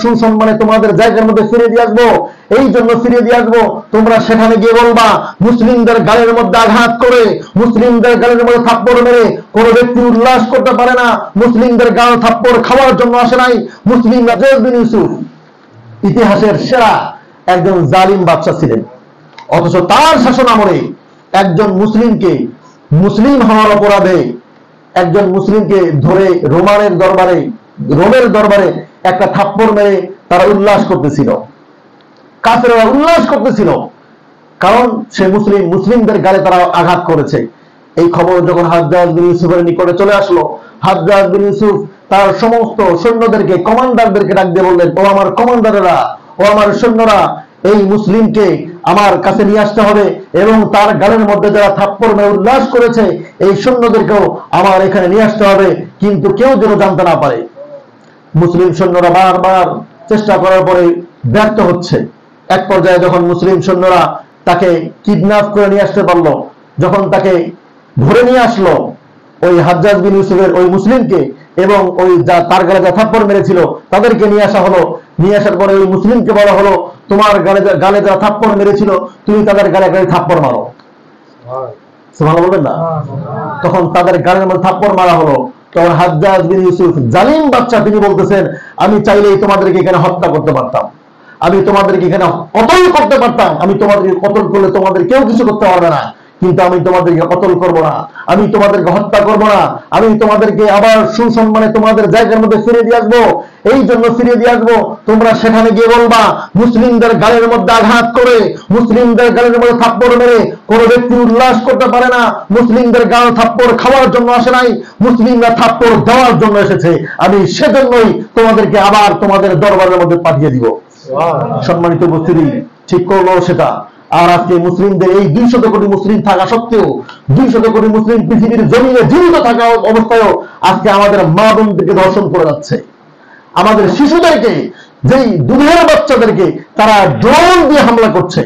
সুসম্মানে তোমাদের জায়গার মধ্যে ফিরিয়ে দিয়ে আসবো, এই জন্য ফিরিয়ে দিয়ে আসবো তোমরা সেখানে গিয়ে বলবা মুসলিমদের গালের মধ্যে আঘাত করে, মুসলিমদের গালের মধ্যে থাপ্পড় মেরে কোন ব্যক্তি উল্লাস করতে পারে না, মুসলিমদের গাল থাপ্পড় খাওয়ার জন্য আসে নাই। মুসলিম হাজ্জাজ বিন ইউসুফ ইতিহাসের সেরা একজন জালিম বাদশা ছিলেন, অথচ তার শাসন আমলে একজন মুসলিমকে মুসলিম হওয়ার অপরাধে একজন মুসলিমকে ধরে রোমের দরবারে একটা থাপ্পড় মেরে তারা উল্লাস করতেছিল, কাফেররা উল্লাস করতেছিল, কারণ সে মুসলিমদের গালে তারা আঘাত করেছে। এই খবর যখন হাজ্জাজ বিন ইউসুফের নিকটে চলে আসলো, হাজ্জাজ বিন ইউসুফ তার সমস্ত সৈন্যদেরকে, কমান্ডারদেরকে ডাক দিয়ে বললেন, ও আমার কমান্ডারেরা, ও আমার সৈন্যরা, এই মুসলিমকে আমার কাছে নিয়ে আসতে হবে এবং তার গালের মধ্যে যারা থাপ্পড় মেরে উল্লাস করেছে এই সৈন্যদেরকেও আমার এখানে নিয়ে আসতে হবে, কিন্তু কেউ যেন জানতে না পারে। মুসলিম সৈন্যরা বারবার চেষ্টা করার পরে ব্যর্থ হচ্ছে। এক পর্যায়ে যখন মুসলিম সৈন্যরা তাকে কিডন্যাপ করে নিয়ে আসতে পারলো, যখন তাকে ধরে নিয়ে আসলো ওই হাজ্জাজ বিন ইউসুফের ওই মুসলিমকে এবং ওই তার গালে যা থাপ্পড় মেরেছিল তাদেরকে নিয়ে আসা হলো। নিয়ে আসার পরে ওই মুসলিমকে বলা হলো, তোমার গালে যারা থাপ্পড় মেরেছিল তুমি তাদের গালে থাপ্পড় মারো। সুবহানাল্লাহ বলবেন না? তখন তাদের গালের মধ্যে থাপ্পড় মারা হলো। তখন হাজ্জাজ বিন ইউসুফ জালিম বাদশা, তিনি বলতেছেন, আমি চাইলেই তোমাদেরকে এখানে হত্যা করতে পারতাম, আমি তোমাদেরকে এখানে কতল করতে পারতাম, আমি তোমাদেরকে কতল করলে তোমাদের কেউ কিছু করতে পারবে না, কিন্তু আমি তোমাদেরকে কতল করব না, আমি তোমাদেরকে হত্যা করব না, আমি তোমাদেরকে আবার সুসম্মানে তোমাদের জায়গার মধ্যে ফিরিয়ে দিয়ে আসবো, এই জন্য ফিরিয়ে দিয়ে আসবো তোমরা সেখানে গিয়ে বলবা মুসলিমদের গালের মধ্যে আঘাত করে, মুসলিমদের গালের মধ্যে থাপ্পড় মেরে কোন ব্যক্তি উল্লাস করতে পারে না, মুসলিমদের গাল থাপ্পড় খাওয়ার জন্য আসে নাই, মুসলিমরা থাপ্পড় দেওয়ার জন্য এসেছে, আমি সেজন্যই তোমাদেরকে আবার তোমাদের দরবারের মধ্যে পাঠিয়ে দিব। সম্মানিত উপস্থিতি, ঠিক করলো সেটা। আর আজকে মুসলিমদের এই 200 কোটি মুসলিম থাকা সত্ত্বেও, 200 কোটি মুসলিম পৃথিবীর জমিনে জীবিত থাকা অবস্থায়ও আজকে আমাদের মা বোনদেরকে ধর্ষণ করে যাচ্ছে, আমাদের শিশুদেরকে, যেই দুধের বাচ্চাদেরকে তারা ড্রোন দিয়ে হামলা করছে।